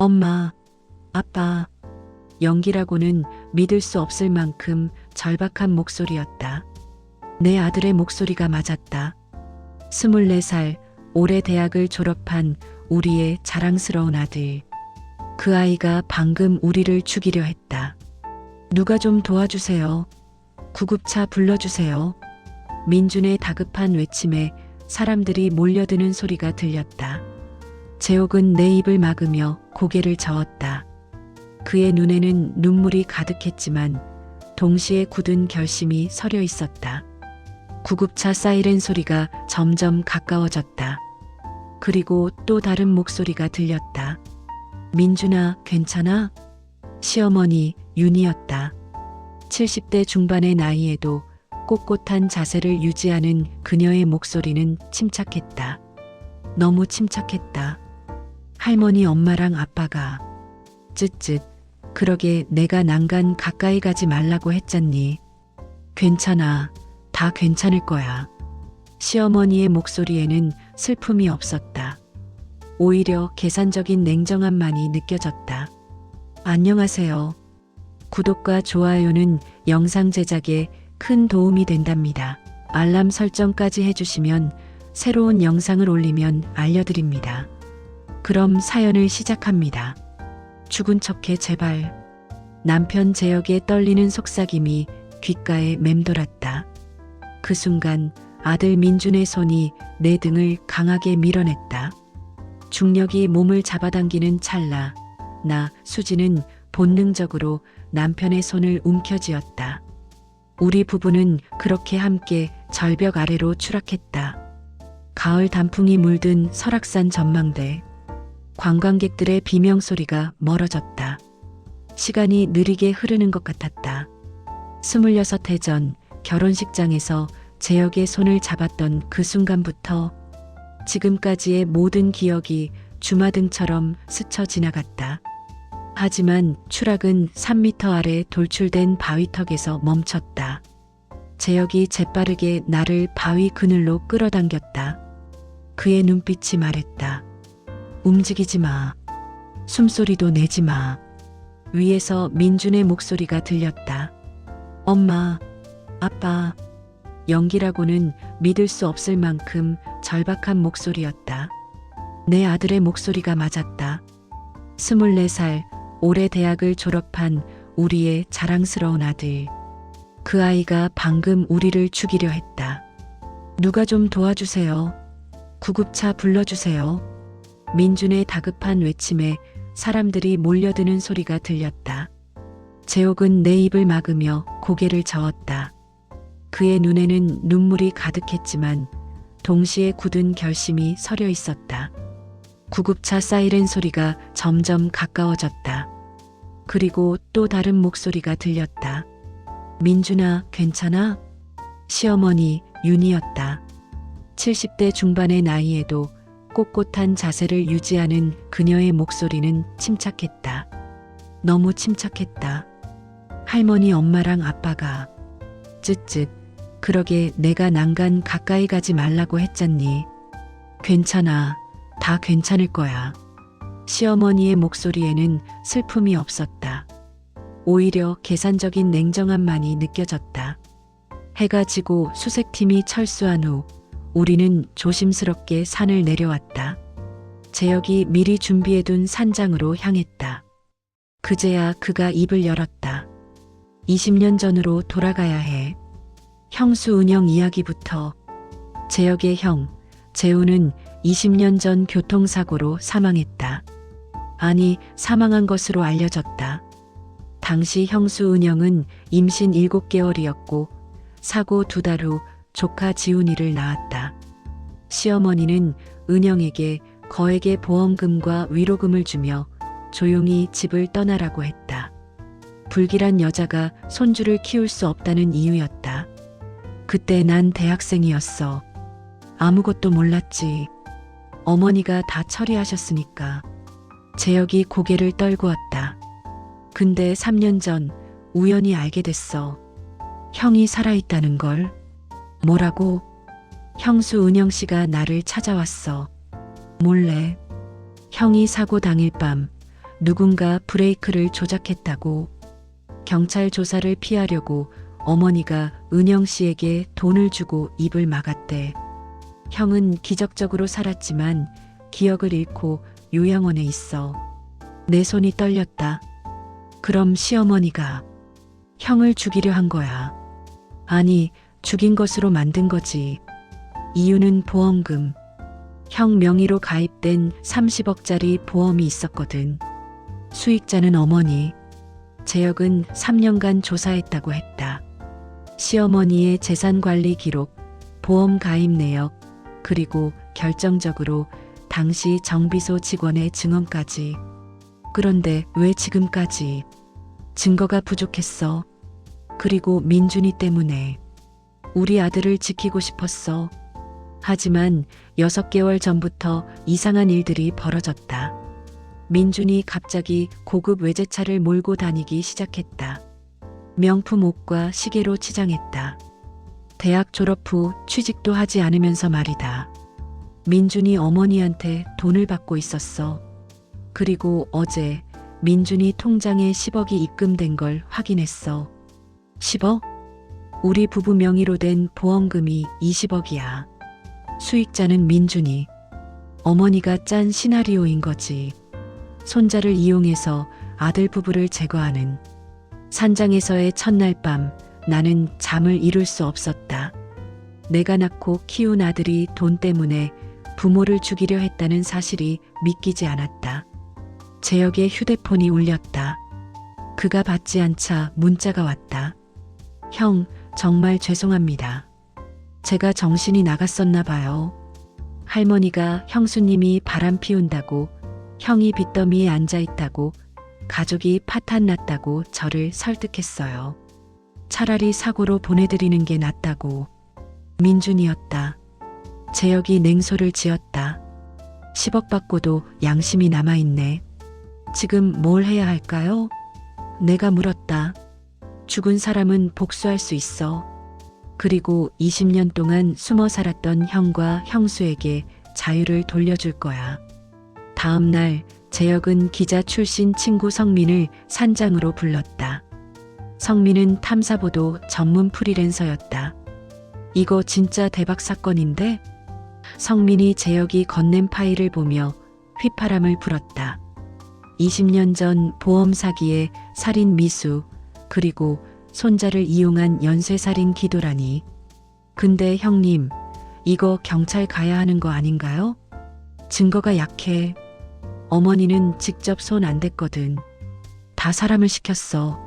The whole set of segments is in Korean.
엄마, 아빠, 연기라고는 믿을 수 없을 만큼 절박한 목소리였다. 내 아들의 목소리가 맞았다. 24살, 올해 대학을 졸업한 우리의 자랑스러운 아들. 그 아이가 방금 우리를 죽이려 했다. 누가 좀 도와주세요. 구급차 불러주세요. 민준의 다급한 외침에 사람들이 몰려드는 소리가 들렸다. 재옥은 내 입을 막으며 고개를 저었다. 그의 눈에는 눈물이 가득했지만 동시에 굳은 결심이 서려 있었다. 구급차 사이렌 소리가 점점 가까워졌다. 그리고 또 다른 목소리가 들렸다. 민준아, 괜찮아? 시어머니 윤이었다. 70대 중반의 나이에도 꼿꼿한 자세를 유지하는 그녀의 목소리는 침착했다. 너무 침착했다. 할머니, 엄마랑 아빠가 쯧쯧. 그러게 내가 난간 가까이 가지 말라고 했잖니. 괜찮아. 다 괜찮을 거야. 시어머니의 목소리에는 슬픔이 없었다. 오히려 계산적인 냉정함만이 느껴졌다. 안녕하세요. 구독과 좋아요는 영상 제작에 큰 도움이 된답니다. 알람 설정까지 해주시면 새로운 영상을 올리면 알려드립니다. 그럼 사연을 시작합니다. 죽은 척해 제발. 남편 재혁의 떨리는 속삭임이 귓가에 맴돌았다. 그 순간 아들 민준의 손이 내 등을 강하게 밀어냈다. 중력이 몸을 잡아당기는 찰나 나 수지는 본능적으로 남편의 손을 움켜쥐었다. 우리 부부는 그렇게 함께 절벽 아래로 추락했다. 가을 단풍이 물든 설악산 전망대. 관광객들의 비명소리가 멀어졌다. 시간이 느리게 흐르는 것 같았다. 26해 전 결혼식장에서 재혁의 손을 잡았던 그 순간부터 지금까지의 모든 기억이 주마등처럼 스쳐 지나갔다. 하지만 추락은 3m 아래 돌출된 바위턱에서 멈췄다. 재혁이 재빠르게 나를 바위 그늘로 끌어당겼다. 그의 눈빛이 말했다. 움직이지 마. 숨소리도 내지 마. 위에서 민준의 목소리가 들렸다. 엄마, 아빠. 연기라고는 믿을 수 없을 만큼 절박한 목소리였다. 내 아들의 목소리가 맞았다. 24살, 올해 대학을 졸업한 우리의 자랑스러운 아들. 그 아이가 방금 우리를 죽이려 했다. 누가 좀 도와주세요. 구급차 불러주세요. 민준의 다급한 외침에 사람들이 몰려드는 소리가 들렸다. 재옥은 내 입을 막으며 고개를 저었다. 그의 눈에는 눈물이 가득했지만 동시에 굳은 결심이 서려 있었다. 구급차 사이렌 소리가 점점 가까워졌다. 그리고 또 다른 목소리가 들렸다. 민준아, 괜찮아? 시어머니 윤이었다. 70대 중반의 나이에도 꼿꼿한 자세를 유지하는 그녀의 목소리는 침착했다. 너무 침착했다. 할머니, 엄마랑 아빠가 쯧쯧. 그러게 내가 난간 가까이 가지 말라고 했잖니. 괜찮아. 다 괜찮을 거야. 시어머니의 목소리에는 슬픔이 없었다. 오히려 계산적인 냉정함만이 느껴졌다. 해가 지고 수색팀이 철수한 후 우리는 조심스럽게 산을 내려왔다. 재혁이 미리 준비해둔 산장으로 향했다. 그제야 그가 입을 열었다. 20년 전으로 돌아가야 해. 형수 은영 이야기부터. 재혁의 형, 재우는 20년 전 교통사고로 사망했다. 아니, 사망한 것으로 알려졌다. 당시 형수 은영은 임신 7개월이었고 사고 2달 후 조카 지훈이를 낳았다. 시어머니는 은영에게 거액의 보험금과 위로금을 주며 조용히 집을 떠나라고 했다. 불길한 여자가 손주를 키울 수 없다는 이유였다. 그때 난 대학생이었어. 아무것도 몰랐지. 어머니가 다 처리하셨으니까. 재혁이 고개를 떨구었다. 근데 3년 전 우연히 알게 됐어. 형이 살아있다는 걸. 뭐라고? 형수 은영 씨가 나를 찾아왔어. 몰래. 형이 사고 당일 밤 누군가 브레이크를 조작했다고. 경찰 조사를 피하려고 어머니가 은영 씨에게 돈을 주고 입을 막았대. 형은 기적적으로 살았지만 기억을 잃고 요양원에 있어. 내 손이 떨렸다. 그럼 시어머니가 형을 죽이려 한 거야. 아니, 죽인 것으로 만든 거지. 이유는 보험금. 형 명의로 가입된 30억짜리 보험이 있었거든. 수익자는 어머니. 재혁은 3년간 조사했다고 했다. 시어머니의 재산관리 기록, 보험 가입 내역, 그리고 결정적으로 당시 정비소 직원의 증언까지. 그런데 왜 지금까지? 증거가 부족했어. 그리고 민준이 때문에. 우리 아들을 지키고 싶었어. 하지만 6개월 전부터 이상한 일들이 벌어졌다. 민준이 갑자기 고급 외제차를 몰고 다니기 시작했다. 명품 옷과 시계로 치장했다. 대학 졸업 후 취직도 하지 않으면서 말이다. 민준이 어머니한테 돈을 받고 있었어. 그리고 어제 민준이 통장에 10억이 입금된 걸 확인했어. 10억? 우리 부부 명의로 된 보험금이 20억이야. 수익자는 민준이. 어머니가 짠 시나리오인 거지. 손자를 이용해서 아들 부부를 제거하는. 산장에서의 첫날 밤 나는 잠을 이룰 수 없었다. 내가 낳고 키운 아들이 돈 때문에 부모를 죽이려 했다는 사실이 믿기지 않았다. 재혁의 휴대폰이 울렸다. 그가 받지 않자 문자가 왔다. 형, 정말 죄송합니다. 제가 정신이 나갔었나 봐요. 할머니가 형수님이 바람 피운다고, 형이 빚더미에 앉아 있다고, 가족이 파탄 났다고 저를 설득했어요. 차라리 사고로 보내드리는 게 낫다고. 민준이었다. 재혁이 냉소를 지었다. 10억 받고도 양심이 남아있네. 지금 뭘 해야 할까요? 내가 물었다. 죽은 사람은 복수할 수 있어. 그리고 20년 동안 숨어 살았던 형과 형수에게 자유를 돌려줄 거야. 다음 날 재혁은 기자 출신 친구 성민을 산장으로 불렀다. 성민은 탐사보도 전문 프리랜서였다. 이거 진짜 대박 사건인데? 성민이 재혁이 건넨 파일을 보며 휘파람을 불었다. 20년 전 보험 사기에 살인 미수, 그리고 손자를 이용한 연쇄살인 기도라니. 근데 형님, 이거 경찰 가야 하는 거 아닌가요? 증거가 약해. 어머니는 직접 손 안 댔거든. 다 사람을 시켰어.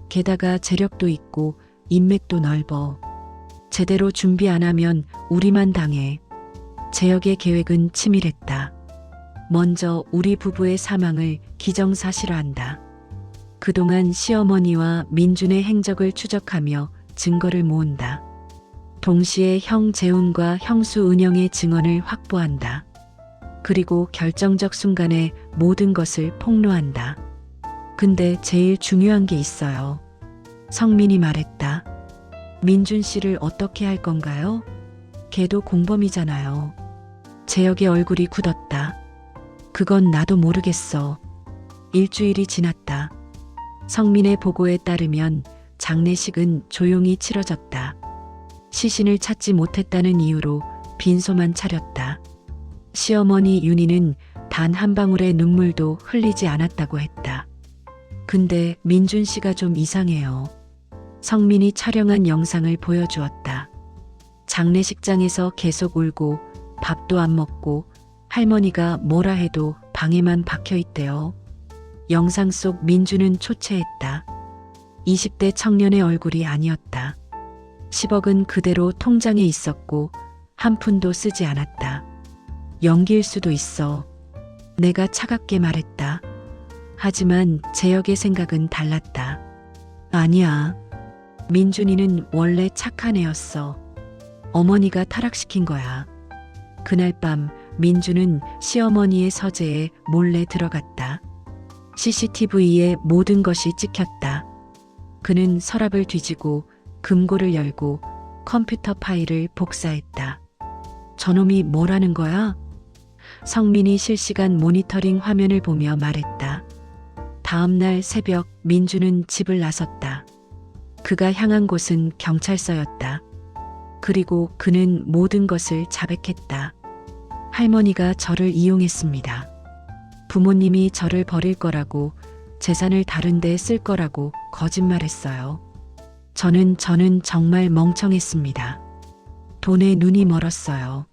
게다가 재력도 있고 인맥도 넓어. 제대로 준비 안 하면 우리만 당해. 재혁의 계획은 치밀했다. 먼저 우리 부부의 사망을 기정사실화한다. 그동안 시어머니와 민준의 행적을 추적하며 증거를 모은다. 동시에 형 재훈과 형수 은영의 증언을 확보한다. 그리고 결정적 순간에 모든 것을 폭로한다. 근데 제일 중요한 게 있어요. 성민이 말했다. 민준 씨를 어떻게 할 건가요? 걔도 공범이잖아요. 재혁의 얼굴이 굳었다. 그건 나도 모르겠어. 일주일이 지났다. 성민의 보고에 따르면 장례식은 조용히 치러졌다. 시신을 찾지 못했다는 이유로 빈소만 차렸다. 시어머니 윤희는 단 한 방울의 눈물도 흘리지 않았다고 했다. 근데 민준 씨가 좀 이상해요. 성민이 촬영한 영상을 보여주었다. 장례식장에서 계속 울고 밥도 안 먹고 할머니가 뭐라 해도 방에만 박혀 있대요. 영상 속 민준은 초췌했다. 20대 청년의 얼굴이 아니었다. 10억은 그대로 통장에 있었고 한 푼도 쓰지 않았다. 연기일 수도 있어. 내가 차갑게 말했다. 하지만 재혁의 생각은 달랐다. 아니야. 민준이는 원래 착한 애였어. 어머니가 타락시킨 거야. 그날 밤 민준은 시어머니의 서재에 몰래 들어갔다. CCTV에 모든 것이 찍혔다. 그는 서랍을 뒤지고 금고를 열고 컴퓨터 파일을 복사했다. 저놈이 뭐라는 거야? 성민이 실시간 모니터링 화면을 보며 말했다. 다음 날 새벽 민주는 집을 나섰다. 그가 향한 곳은 경찰서였다. 그리고 그는 모든 것을 자백했다. 할머니가 저를 이용했습니다. 부모님이 저를 버릴 거라고, 재산을 다른 데 쓸 거라고 거짓말했어요. 저는 정말 멍청했습니다. 돈에 눈이 멀었어요.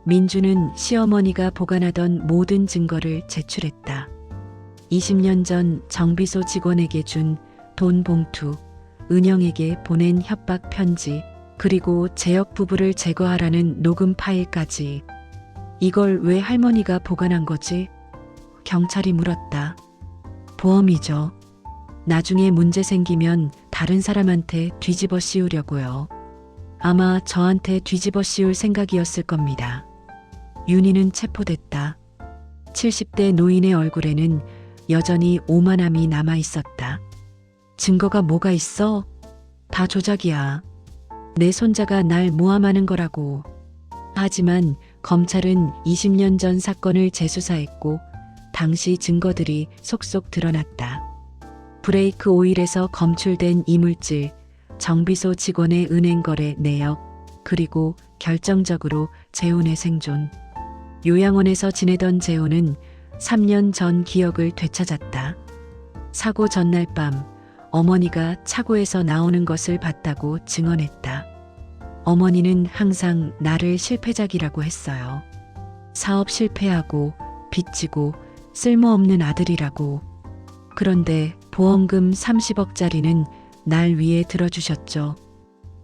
민주는 시어머니가 보관하던 모든 증거를 제출했다. 20년 전 정비소 직원에게 준 돈 봉투, 은영에게 보낸 협박 편지, 그리고 재혁 부부를 제거하라는 녹음 파일까지. 이걸 왜 할머니가 보관한 거지? 경찰이 물었다. 보험이죠. 나중에 문제 생기면 다른 사람한테 뒤집어 씌우려고요. 아마 저한테 뒤집어 씌울 생각이었을 겁니다. 윤희는 체포됐다. 70대 노인의 얼굴에는 여전히 오만함이 남아 있었다. 증거가 뭐가 있어? 다 조작이야. 내 손자가 날 모함하는 거라고. 하지만 검찰은 20년 전 사건을 재수사했고 당시 증거들이 속속 드러났다. 브레이크 오일에서 검출된 이물질, 정비소 직원의 은행 거래 내역, 그리고 결정적으로 재혼의 생존. 요양원에서 지내던 재혼은 3년 전 기억을 되찾았다. 사고 전날 밤 어머니가 차고에서 나오는 것을 봤다고 증언했다. 어머니는 항상 나를 실패작이라고 했어요. 사업 실패하고 빚지고 쓸모없는 아들이라고. 그런데 보험금 30억짜리는 날 위해 들어주셨죠.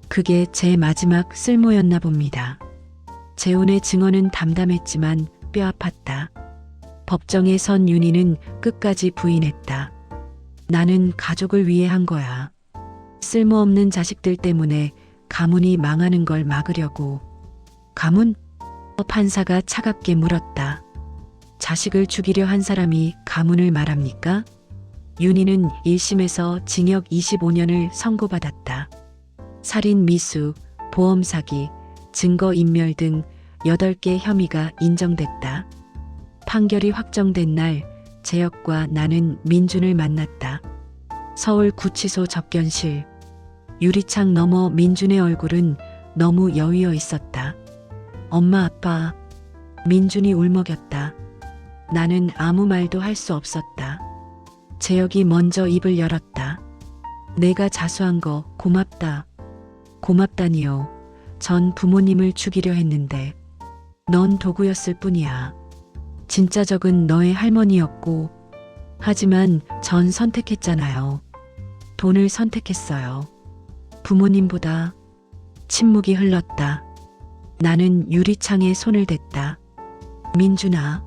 그게 제 마지막 쓸모였나 봅니다. 재혼의 증언은 담담했지만 뼈아팠다. 법정에 선 윤희는 끝까지 부인했다. 나는 가족을 위해 한 거야. 쓸모없는 자식들 때문에 가문이 망하는 걸 막으려고. 가문? 판사가 차갑게 물었다. 자식을 죽이려 한 사람이 가문을 말합니까? 윤희는 1심에서 징역 25년을 선고받았다. 살인 미수, 보험 사기, 증거인멸 등 8개 혐의가 인정됐다. 판결이 확정된 날 재혁과 나는 민준을 만났다. 서울구치소 접견실. 유리창 너머 민준의 얼굴은 너무 여위어 있었다. 엄마, 아빠. 민준이 울먹였다. 나는 아무 말도 할 수 없었다. 재혁이 먼저 입을 열었다. 내가 자수한 거 고맙다. 고맙다니요. 전 부모님을 죽이려 했는데 넌 도구였을 뿐이야. 진짜 적은 너의 할머니였고, 하지만 전 선택했잖아요. 돈을 선택했어요. 부모님보다. 침묵이 흘렀다. 나는 유리창에 손을 댔다. 민준아.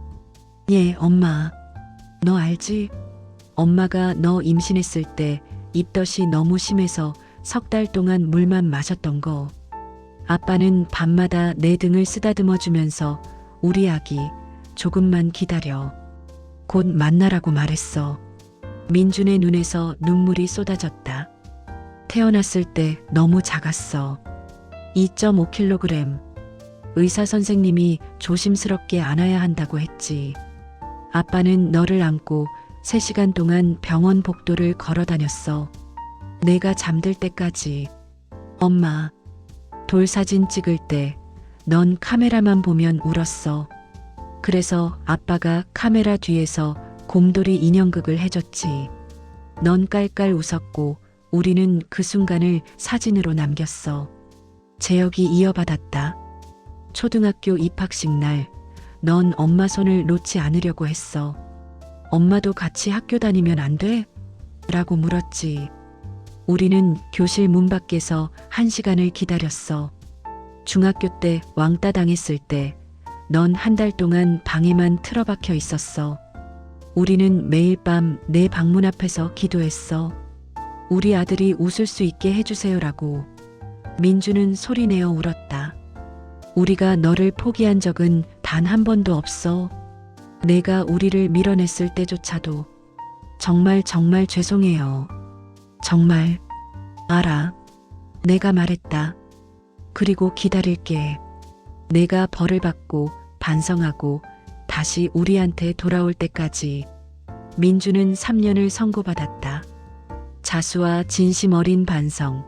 예, 엄마. 너 알지? 엄마가 너 임신했을 때 입덧이 너무 심해서 3달 동안 물만 마셨던 거. 아빠는 밤마다 내 등을 쓰다듬어 주면서 우리 아기 조금만 기다려. 곧 만나라고 말했어. 민준의 눈에서 눈물이 쏟아졌다. 태어났을 때 너무 작았어. 2.5kg. 의사 선생님이 조심스럽게 안아야 한다고 했지. 아빠는 너를 안고 3시간 동안 병원 복도를 걸어 다녔어. 내가 잠들 때까지. 엄마, 돌 사진 찍을 때 넌 카메라만 보면 울었어. 그래서 아빠가 카메라 뒤에서 곰돌이 인형극을 해줬지. 넌 깔깔 웃었고 우리는 그 순간을 사진으로 남겼어. 재혁이 이어받았다. 초등학교 입학식 날, 넌 엄마 손을 놓지 않으려고 했어. 엄마도 같이 학교 다니면 안 돼? 라고 물었지. 우리는 교실 문 밖에서 1시간을 기다렸어. 중학교 때 왕따 당했을 때 넌 1달 동안 방에만 틀어박혀 있었어. 우리는 매일 밤 내 방문 앞에서 기도했어. 우리 아들이 웃을 수 있게 해주세요라고. 민주는 소리내어 울었다. 우리가 너를 포기한 적은 단 한 번도 없어. 내가 우리를 밀어냈을 때조차도. 정말 죄송해요. 정말. 알아. 내가 말했다. 그리고 기다릴게. 내가 벌을 받고 반성하고 다시 우리한테 돌아올 때까지. 민주는 3년을 선고받았다. 자수와 진심 어린 반성,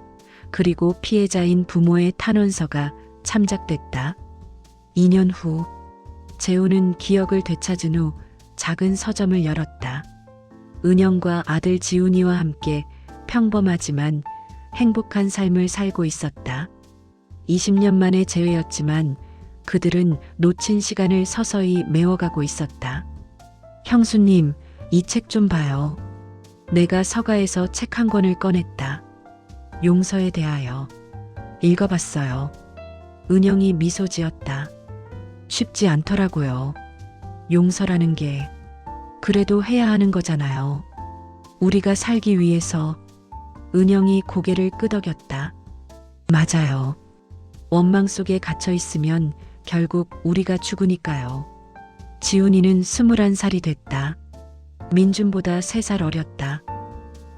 그리고 피해자인 부모의 탄원서가 참작됐다. 2년 후, 재우는 기억을 되찾은 후 작은 서점을 열었다. 은영과 아들 지훈이와 함께 평범하지만 행복한 삶을 살고 있었다. 20년 만의 재회였지만 그들은 놓친 시간을 서서히 메워가고 있었다. 형수님, 이 책 좀 봐요. 내가 서가에서 책 한 권을 꺼냈다. 용서에 대하여. 읽어봤어요. 은영이 미소 지었다. 쉽지 않더라고요. 용서라는 게 그래도 해야 하는 거잖아요. 우리가 살기 위해서. 은영이 고개를 끄덕였다. 맞아요. 원망 속에 갇혀 있으면 결국 우리가 죽으니까요. 지훈이는 21살이 됐다. 민준보다 3살 어렸다.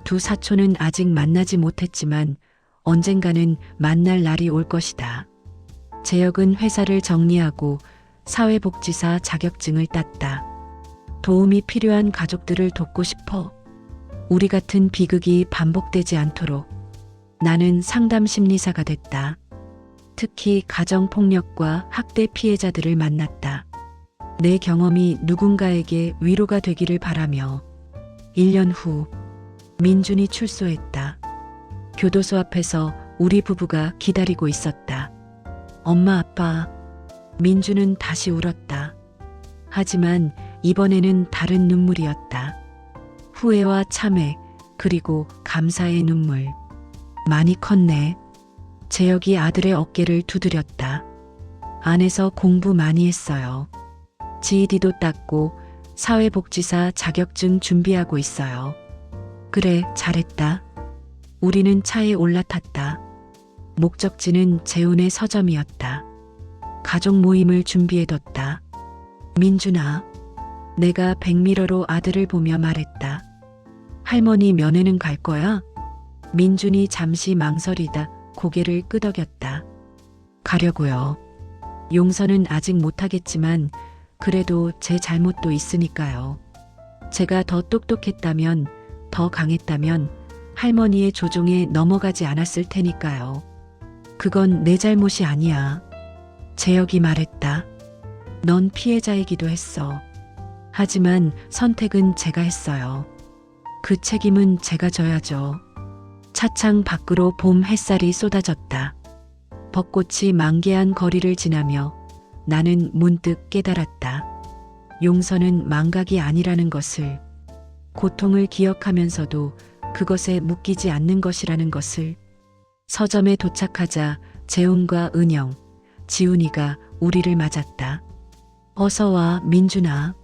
두 사촌은 아직 만나지 못했지만 언젠가는 만날 날이 올 것이다. 재혁은 회사를 정리하고 사회복지사 자격증을 땄다. 도움이 필요한 가족들을 돕고 싶어. 우리 같은 비극이 반복되지 않도록. 나는 상담 심리사가 됐다. 특히 가정폭력과 학대 피해자들을 만났다. 내 경험이 누군가에게 위로가 되기를 바라며. 1년 후, 민준이 출소했다. 교도소 앞에서 우리 부부가 기다리고 있었다. 엄마, 아빠. 민준은 다시 울었다. 하지만 이번에는 다른 눈물이었다. 후회와 참회, 그리고 감사의 눈물. 많이 컸네. 재혁이 아들의 어깨를 두드렸다. 안에서 공부 많이 했어요. GED도 땄고 사회복지사 자격증 준비하고 있어요. 그래, 잘했다. 우리는 차에 올라탔다. 목적지는 재훈의 서점이었다. 가족 모임을 준비해뒀다. 민준아, 내가 백미러로 아들을 보며 말했다. 할머니 면회는 갈 거야? 민준이 잠시 망설이다 고개를 끄덕였다. 가려고요. 용서는 아직 못하겠지만 그래도 제 잘못도 있으니까요. 제가 더 똑똑했다면, 더 강했다면 할머니의 조종에 넘어가지 않았을 테니까요. 그건 내 잘못이 아니야. 재혁이 말했다. 넌 피해자이기도 했어. 하지만 선택은 제가 했어요. 그 책임은 제가 져야죠. 차창 밖으로 봄 햇살이 쏟아졌다. 벚꽃이 만개한 거리를 지나며 나는 문득 깨달았다. 용서는 망각이 아니라는 것을, 고통을 기억하면서도 그것에 묶이지 않는 것이라는 것을. 서점에 도착하자 재훈과 은영, 지훈이가 우리를 맞았다. 어서 와, 민준아.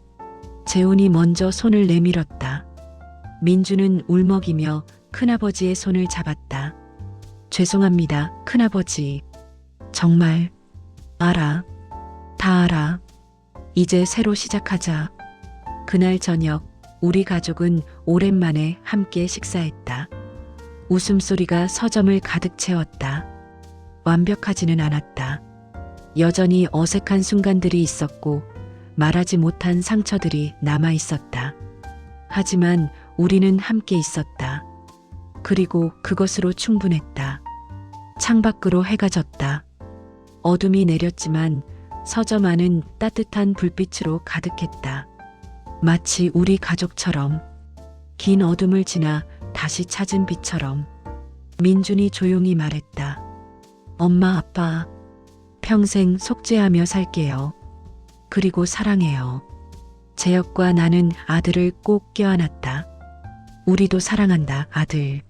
재훈이 먼저 손을 내밀었다. 민준은 울먹이며 큰아버지의 손을 잡았다. 죄송합니다, 큰아버지. 정말. 알아. 다 알아. 이제 새로 시작하자. 그날 저녁 우리 가족은 오랜만에 함께 식사했다. 웃음소리가 서점을 가득 채웠다. 완벽하지는 않았다. 여전히 어색한 순간들이 있었고 말하지 못한 상처들이 남아 있었다. 하지만 우리는 함께 있었다. 그리고 그것으로 충분했다. 창밖으로 해가 졌다. 어둠이 내렸지만 서점 안은 따뜻한 불빛으로 가득했다. 마치 우리 가족처럼. 긴 어둠을 지나 다시 찾은 빛처럼. 민준이 조용히 말했다. 엄마, 아빠, 평생 속죄하며 살게요. 그리고 사랑해요. 재혁과 나는 아들을 꼭 껴안았다. 우리도 사랑한다, 아들.